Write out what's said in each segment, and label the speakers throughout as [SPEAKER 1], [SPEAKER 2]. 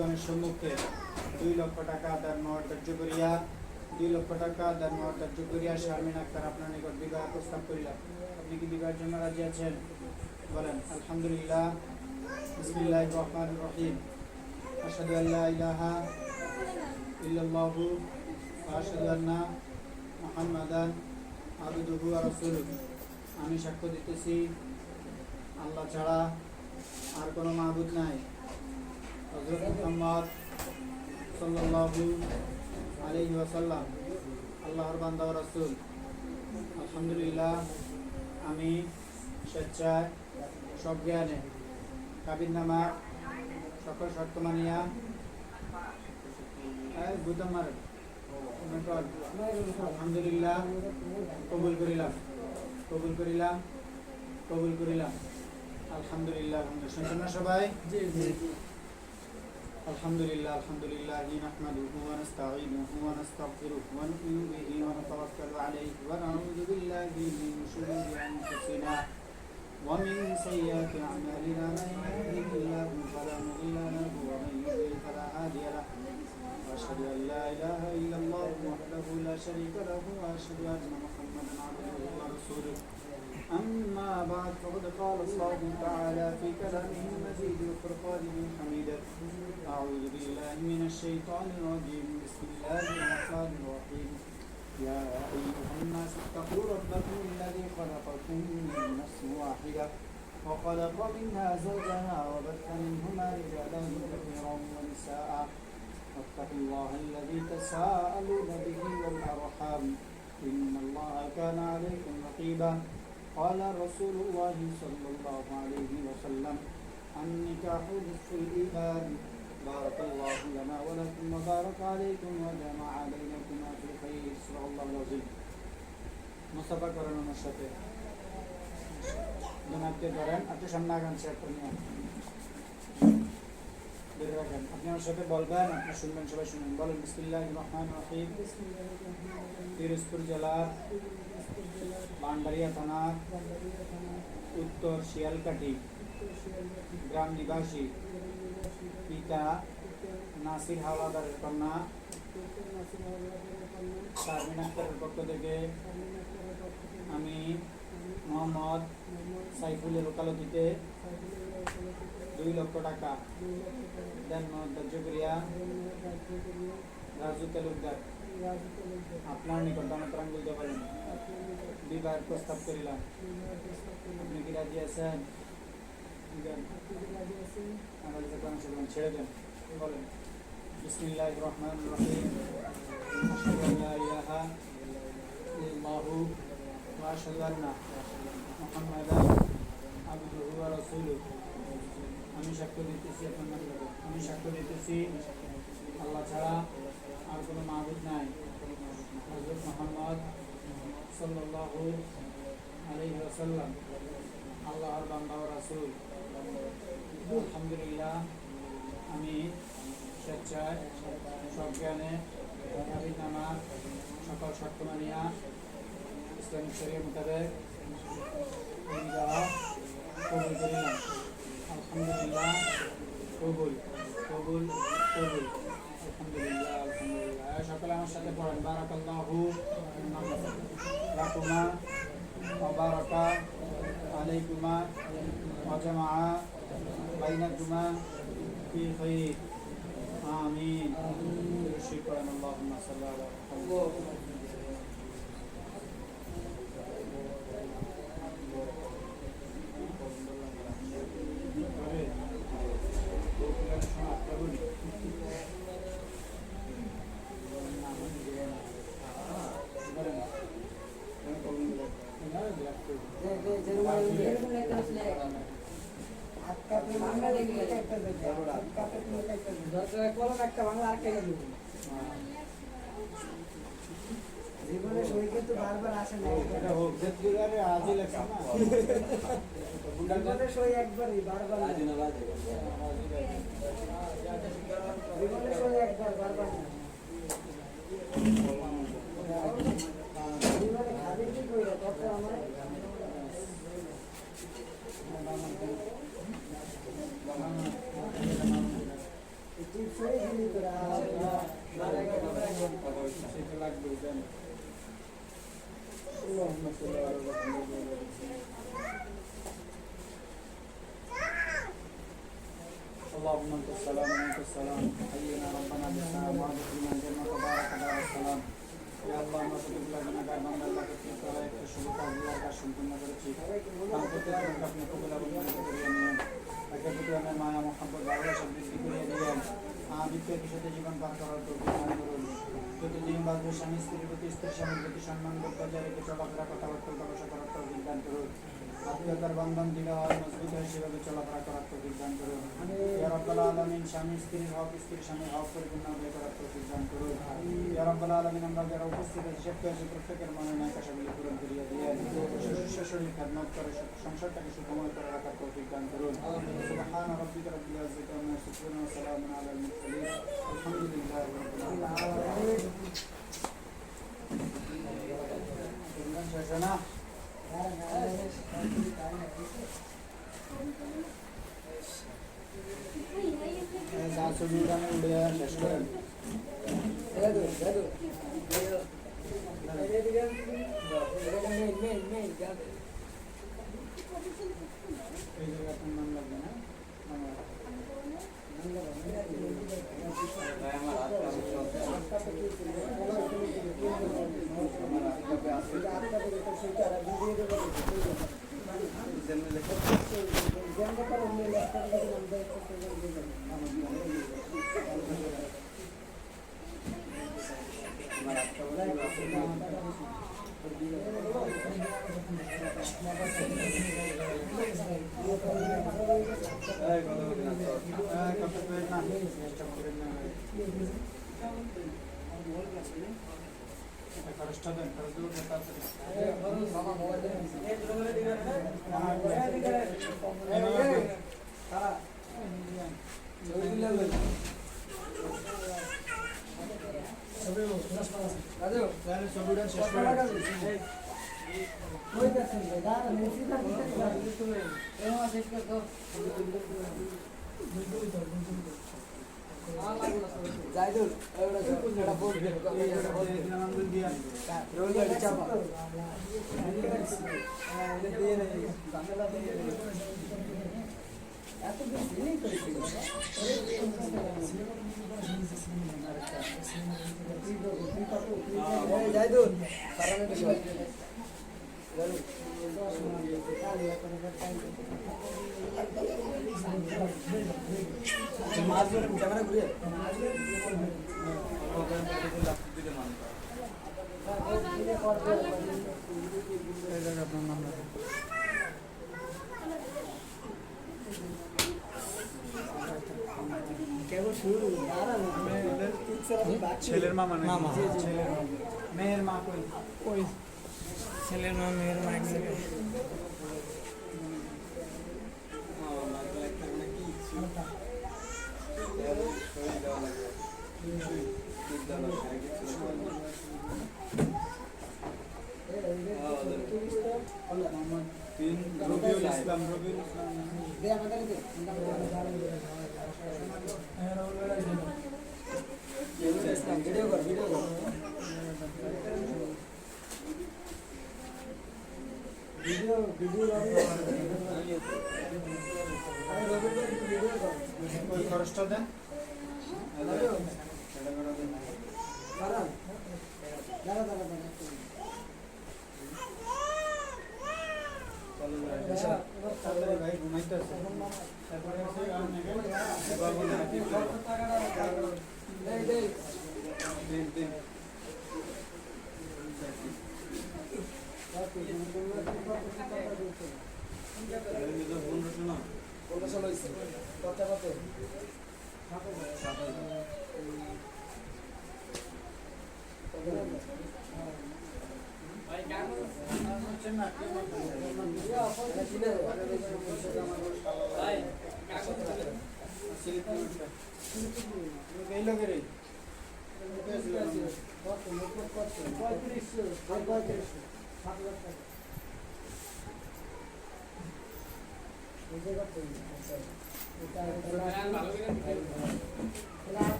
[SPEAKER 1] মুরব্বীগণের সম্মুখে 2 লক্ষ টাকা দান মহর ধার্য করিয়া 2 লক্ষ টাকা দান মহর ধার্য করিয়া শারমিন আক্তার আপনার নিকট বিবাহ প্রস্তাব করিলাম। আপনি কি বিবাহের জন্য রাজি আছেন? বলেন আলহামদুলিল্লাহ। বিসমিল্লাহির রহমানির রহিম। আশহাদু আল্লা ইলাহা ইল্লাল্লাহু ওয়া আশহাদু আন্না মুহাম্মাদান আবদুহু ওয়া রাসূলুহু। আমি সাক্ষ্য দিতেছি আল্লাহ ছাড়া আর কোনো মাবুদ নাই। হযরত মুহাম্মদ সাল্লাল্লাহু আলাইহি ওয়াসাল্লাম আল্লাহর বান্দা ও রাসূল। আলহামদুলিল্লাহ, আমি স্বেচ্ছায় সজ্ঞানে কাবিননামা সকল শর্ত মানিয়া আলহামদুলিল্লাহ কবুল করিলাম। আলহামদুলিল্লাহ। শুনছেন না সবাই? আলহামদুলিল্লাহ। আলহামদুলিল্লাহি নাহমাদুহু ওয়া নাস্তাঈনুহু ওয়া নাস্তাগফিরুহু ওয়া নু'মিনু বিহি ওয়া নাতাওয়াক্কালু আলাইহি ওয়া নাউযু বিল্লাহি মিন শুরুরি আনফুসিনা ওয়া মিন সাইয়্যাতি আ'মালিনা। মান ইয়াহদিহিল্লাহু ফালা মুদিল্লা লাহু ওয়া মান yudlil ফালা হাদিয়া লাহু। আশহাদু আল লা ইলাহা ইল্লাল্লাহু ওয়াহদাহু লা শারীকা লাহু ওয়া আশহাদু আন্না মুহাম্মাদান আবদুহু ওয়া রাসূলুহু। أما بعد فقد قال الله تعالى في كلامه المجيد وفرقانه الحميد. أعوذ بالله من الشيطان الرجيم. بسم الله الرحمن الرحيم. يا أيها الناس اتقوا ربكم الذي خلقكم من نفس واحدة وخلق منها زوجها وبث منهما رجالا كثيرا ونساء واتقوا الله الذي تساءلون به والأرحام إن الله كان عليكم رقيبا. قال رسول الله صلى الله عليه وسلم النكاح نصف الإيمان. بارك الله لنا ولكم وبارك عليكم وجمع بينكما في الخير. صدق الله العظيم. মুসাফা করেন আমার সাথে দোনাতে ধরেন, আপনি সামনে আগান, শেয়ার করে নিন, ধরে রাখেন। আপনি আমার সাথে বলবেন, আপনি শুনবেন, সবাই শুনবেন। বলেন বিসমিল্লাহির রহমানির রহিম। পিরোজপুর জেলার ভান্ডারিয়া থানা উত্তর শিয়ালকাঠি গ্রাম নিবাসী পিতা নাসির হাওলাদারের কন্যা শারমিন আক্তারের পক্ষ থেকে আমি মোহাম্মদ সাইফুলের ওকালতিতে 2 লক্ষ টাকা দেন ধার্য করিয়া রাজু তালুকদার আপনার নিকট দানতরাং বলতে পারেন বিবাহের প্রস্তাব করিলাম। আপনি কি রাজি আছেন? ছেড়ে দেন। বলেন বিসমিল্লাহির রহমানির রহিম। আশহাদু আল্লা ইলাহা ইল্লাল্লাহু ওয়া আশহাদু আন্না মুহাম্মাদান আবদুহু ওয়া রাসূলুহু। আমি সাক্ষ্য দিতেছি আল্লাহ ছাড়া আর কোনো মাবুদ নাই। হযরত মুহাম্মদ সাল্লাল্লাহু আলাইহি ওয়াসাল্লাম আল্লাহর বান্দা ও রাসূল। আলহামদুলিল্লাহ, আমি স্বেচ্ছায় সজ্ঞানে কাবিননামা সকল শর্ত মানিয়া ইসলামিক শরীয়ত মোতাবেক বিবাহ কবুল করিলাম। আলহামদুলিল্লাহ কবুল। আলহামদুলিল্লাহ। সকলে আমার সাথে পড়েন বারাকাল্লাহু লাকুমা ওয়া বারাকা আলাইকুমা ওয়া জামাআ বাইনাকুমা ফি খাইর। আমিন। শুকরান। আল্লাহুম্মা সাল্লি আলা মুহাম্মাদ।
[SPEAKER 2] জীবনে সই কিন্তু বারবার আসে না। জীবনে সই একবারই, বারবার না। জীবনে সই একবার, বারবার না। জীবনে খাবি কি কইরা কত আমার চিপস
[SPEAKER 1] সেটা লাগবে জানি اللهم صل على محمد اللهم انت السلام وانت السلام حينا ربنا بالسلام وادخلنا الجنه تبارك دار السلام يا الله ما تدب لنا গায় বাংলা আল্লাহকে ঠিক করা একটা শুভ কাজ আল্লাহর কাছে সম্পূর্ণ করেছি তার প্রতি আপনি কবুল এবং মঞ্জুর করে নিন আগে প্রতি আমার মায়া মোহাম্মদ ভালোবাসা বৃদ্ধি করে দিলেন বিদ্যুতের সাথে জীবন পার করার তৌফিক দান করুন প্রতিদিন বাদে স্বামী স্ত্রীর প্রতি স্ত্রীর স্বামীর প্রতি সম্মান বজায় রেখে চলাফেরা কথাবার্তা ব্যবসা করার তৌফিক দান করুন আত্মীয়তার বন্ধন দৃঢ় হয় মজবুত হয় সেভাবে চলাফেরা করার তৌফিক দান করুন ইয়া রাব্বাল আলামিন স্বামী স্ত্রীর হক স্ত্রীর স্বামীর হক পরিপূর্ণ আদায় করার তৌফিক দান করুন ইয়া রাব্বাল আলামিন আমরা যারা উপস্থিত আছি সবকে প্রত্যেকের মনে নয় আশাগুলি পূরণ করিয়া দিয়ে শরীর খেদমত করে সংসারটাকে সুখময় করে রাখার তৌফিক দান করুন সুবহান রাব্বিকা রাব্বিল ইজ্জাতি আম্মা ইয়াসিফুন ওয়া সালামুন আলাল মুরসালিন আলহামদুলিল্লাহি রাব্বিল আলামিন শাসনা শেষ করেন এই জায়গাটার নাম লাগবে না ছেলের মা মানে ছেলের মা মেয়ের মা কই কই ছেলের মা মেয়ের মা এক জায়গায় রবিউল ইসলাম ভিডিও কর ভিডিও কর ভিডিও ভিডিও ওই খরচটা দেন ভাই ঘুমাইতে আছে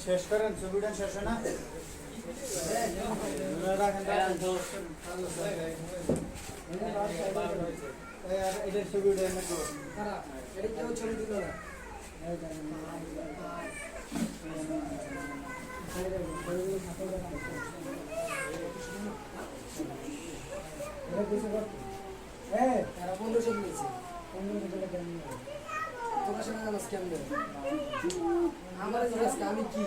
[SPEAKER 1] শেষ করেন ছবিটা শেষ হয় না রাখেন এটার ছবিটা এনে করো
[SPEAKER 2] এটা কেউ ছবি দিল না তারা 1500 নিয়েছে 1500 টাকা কেন নিয়ে তোমার সঙ্গে আমার স্ক্যাম দেবে আমার জিজ্ঞেস আমি কি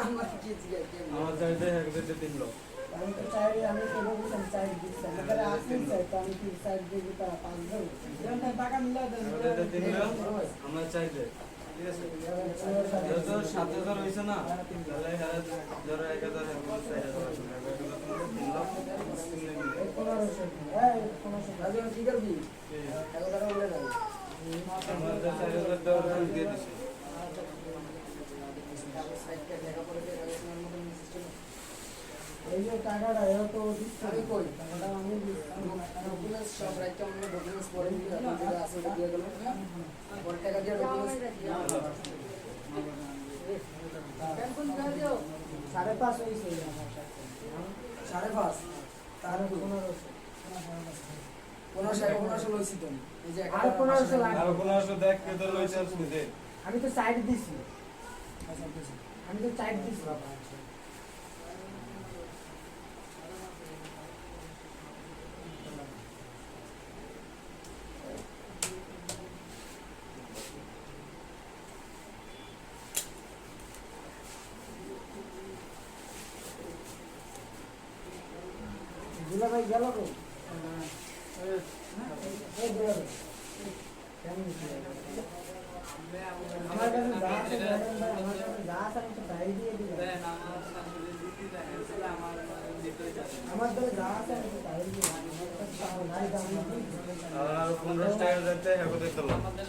[SPEAKER 2] আমার কি জিজ্ঞেস
[SPEAKER 3] আমার চাইতে একদিকে 3 লক্ষ
[SPEAKER 2] আমি তো চাই আমি তো বলছিলাম চাই দিচ্ছি আমাদের আসেন চাই তো আমি কি চাই দিব তা 5 দেব যেন টাকা মিলা দেন
[SPEAKER 3] আমাদের 3 লক্ষ আমরা চাইতে ঠিক আছে যত 7000 হইছে না তাহলে হারা ধরো 1000 এবং 4000 আসলে 3 লক্ষ
[SPEAKER 2] 1500 আজ কি করবি 1000 বলে দাও
[SPEAKER 3] আমাদের 4000 টাকা দিয়ে দিছি
[SPEAKER 2] এই যে টাকাটা এরা তো দিচ্ছে আমি কই টাকাটা আমি ডকুমেন্টস সব রাইটটা আমরা ডকুমেন্টস পরে নিয়ে আপনাদের আছে দিয়ে গেল পরে টাকা দিয়ে ডকুমেন্টস কেন কোন টাকা দিও 5.5 হইছে 5.5 তার 1500 লইছি তো এই যে আর 1500 লাগে
[SPEAKER 3] আর 1500 দেখ কে তোর লইছে আসলে দে
[SPEAKER 2] আমি তো সাইড দিছি আমি তো সাইড দিছি বাবা দুলা ভাই গেল তো এই দুলা ভাই কেমন আমার কাছে যা আছে আমার কাছে যা আছে আমি তো তাই দিয়ে দিলাম আমার তো যা আছে আমি তো তাই দিয়ে
[SPEAKER 3] আর 15 টাকা দিতে হবে দিতে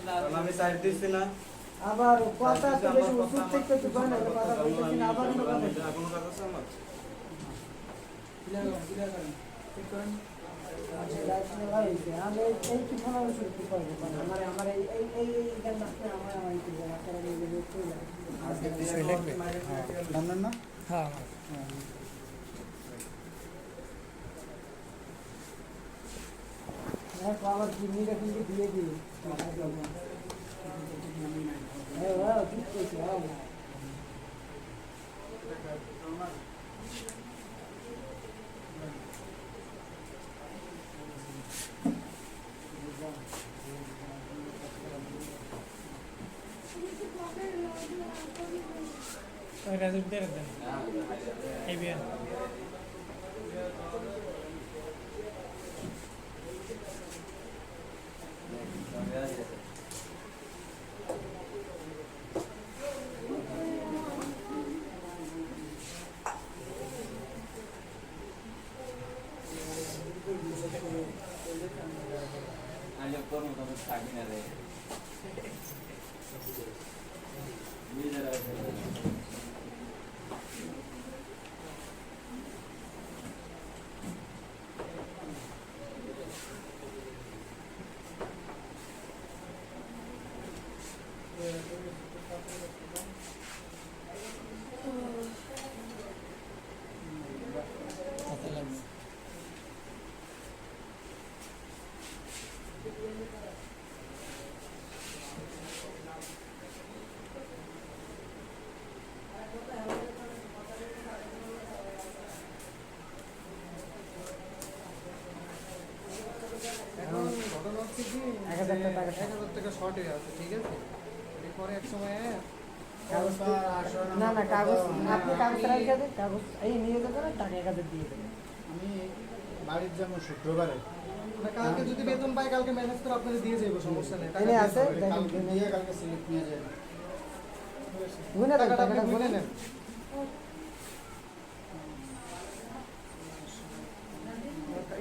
[SPEAKER 3] কারণ আমি সাইড দিছি না
[SPEAKER 2] আবার কথা তো বেশি ওষুধ থেকে তো বানা কথা বলতেছি না আবার
[SPEAKER 3] কোনো কথা আছে আমার
[SPEAKER 2] ঠিক করেন আমি এই কি ফোন ওষুধ কি করবো আমার আমার এই এই এই গান নাচতে আমার আমার কি আপনারা নিজে দেখতে
[SPEAKER 1] জানেন না
[SPEAKER 2] হ্যাঁ হ্যাঁ আমার কিডনিটা কিন্তু দিয়ে দিই হ্যাঁ ওয়াও ঠিক কইছো ওয়াও
[SPEAKER 4] রাজীব দিয়ে দেন এই বিয়ে
[SPEAKER 3] আজ তোর মতো থাকি না রে
[SPEAKER 2] না না কাগজ আপনি কাগজ রেখে দেন কাগজ এই নিয়ে যাবেন টাকা 1000 দিয়ে দেবেন
[SPEAKER 1] আমি বাড়ির যাবো শুক্রবারে
[SPEAKER 5] কালকে যদি বেতন পাই কালকে ম্যানেজ করে আপনাদের দিয়ে যাবো সমস্যা নেই
[SPEAKER 2] এনে আছে
[SPEAKER 1] কালকে দিয়ে কালকে স্লিপ নিয়ে যাবেন
[SPEAKER 2] গুনে দেন
[SPEAKER 5] টাকাটা আপনি
[SPEAKER 2] টাকাটা
[SPEAKER 5] গুনে নেন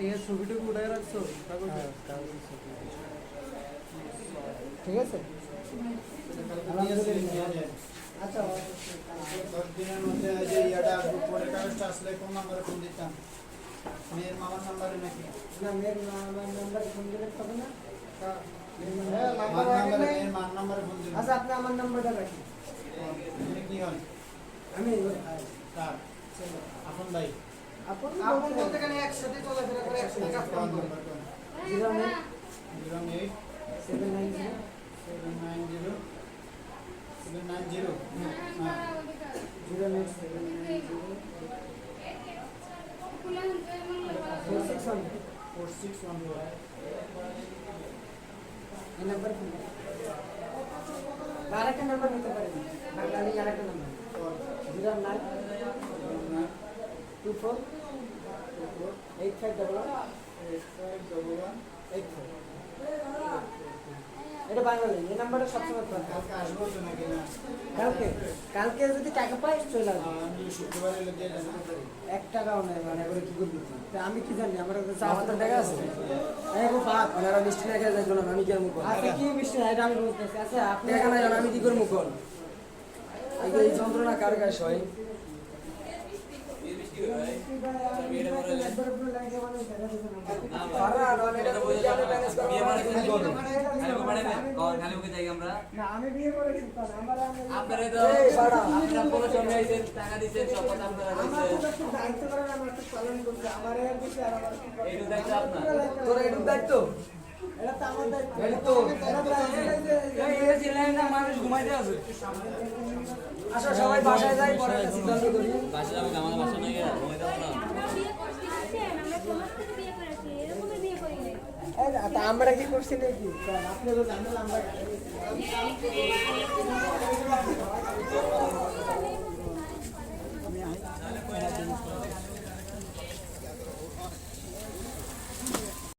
[SPEAKER 5] এই ছবিটুকু উঠাই রাখছো কাগজে
[SPEAKER 2] ঠিক আছে
[SPEAKER 1] কালকে দিয়ে স্লিপ নিয়ে যাবেন
[SPEAKER 2] আচ্ছা
[SPEAKER 1] 10 দিনের মধ্যে যে ইয়াটা পরের কাগজটা আসলে কোন নাম্বারে ফোন দিতাম মেয়ের মামার নাম্বারে নাকি
[SPEAKER 2] না মেয়ের আমার নাম্বার ফোন দিলে হবে না
[SPEAKER 5] হ্যাঁ
[SPEAKER 1] মার
[SPEAKER 5] নাম্বার
[SPEAKER 1] নাম্বারে
[SPEAKER 5] রাখেন
[SPEAKER 1] মেয়ের মার নাম্বারে ফোন দিতাম
[SPEAKER 2] আচ্ছা আপনি আমার নাম্বারটা রাখেন
[SPEAKER 1] আপনি কি হন?
[SPEAKER 2] আমি
[SPEAKER 1] কার? আপন ভাই।
[SPEAKER 2] আপন
[SPEAKER 5] আপন বলতে গেলে একসাথে চলাফেরা করে একসাথে কাজ
[SPEAKER 1] কোন
[SPEAKER 5] করে।
[SPEAKER 1] নাম্বার কোন?
[SPEAKER 2] 08
[SPEAKER 1] 08
[SPEAKER 2] 790
[SPEAKER 1] 790 790 হ্যাঁ
[SPEAKER 2] 08 790 4614
[SPEAKER 1] 4614
[SPEAKER 2] এই নাম্বার ফোন আরেকটা নাম্বার নিতে পারেন বাঙালি আরেকটা নাম্বার 09 24 8511 এটা বাঙালি এই নাম্বারটা সবসময় পাবেন
[SPEAKER 1] কালকে আসবো তো নাকি না?
[SPEAKER 2] কালকে যদি টাকা পাই চলে আসবো
[SPEAKER 1] আমি শুক্রবারে লোক দিয়ে জানাতে পারি।
[SPEAKER 2] 1 টাকাও নেই মানে করে কি করবি তা আমি কি জানি আমার কাছে 4 টাকা আছে এই গো বাপ ওনারা মিষ্টি না খেয়ে যাইতো না আমি কি করব আচ্ছা কি মিষ্টি না এটা আমি বুঝতেছি আচ্ছা আপনি টাকা না জান আমি কি করব কোন এই যন্ত্রণা কার কাছে হয় আমি বিয়ে করেছি
[SPEAKER 6] আপনারা তো আপনারা কোনো সময় আইছেন টাকা দিচ্ছেন শপথ আপনারা
[SPEAKER 2] আমার
[SPEAKER 6] দিচ্ছেন
[SPEAKER 2] তো দায়িত্ব করে আমার তো পালন করতে আমার এর বিষয় আর আমার
[SPEAKER 6] এইটুকু দায়িত্ব আপনার
[SPEAKER 2] তোর এটুক দায়িত্ব এটা তো আমার দায়িত্ব এটা তো
[SPEAKER 6] মানুষ ঘুমাইতে আছে
[SPEAKER 2] আচ্ছা সবাই বাসায় যাই পরে একটা সিদ্ধান্ত করি
[SPEAKER 6] বাসা যাবে আমাদের বাসা নাই ঘুমাইতে পারবো না
[SPEAKER 2] তা আমরা কি করছি নাকি আপনি তো জানেন আমরা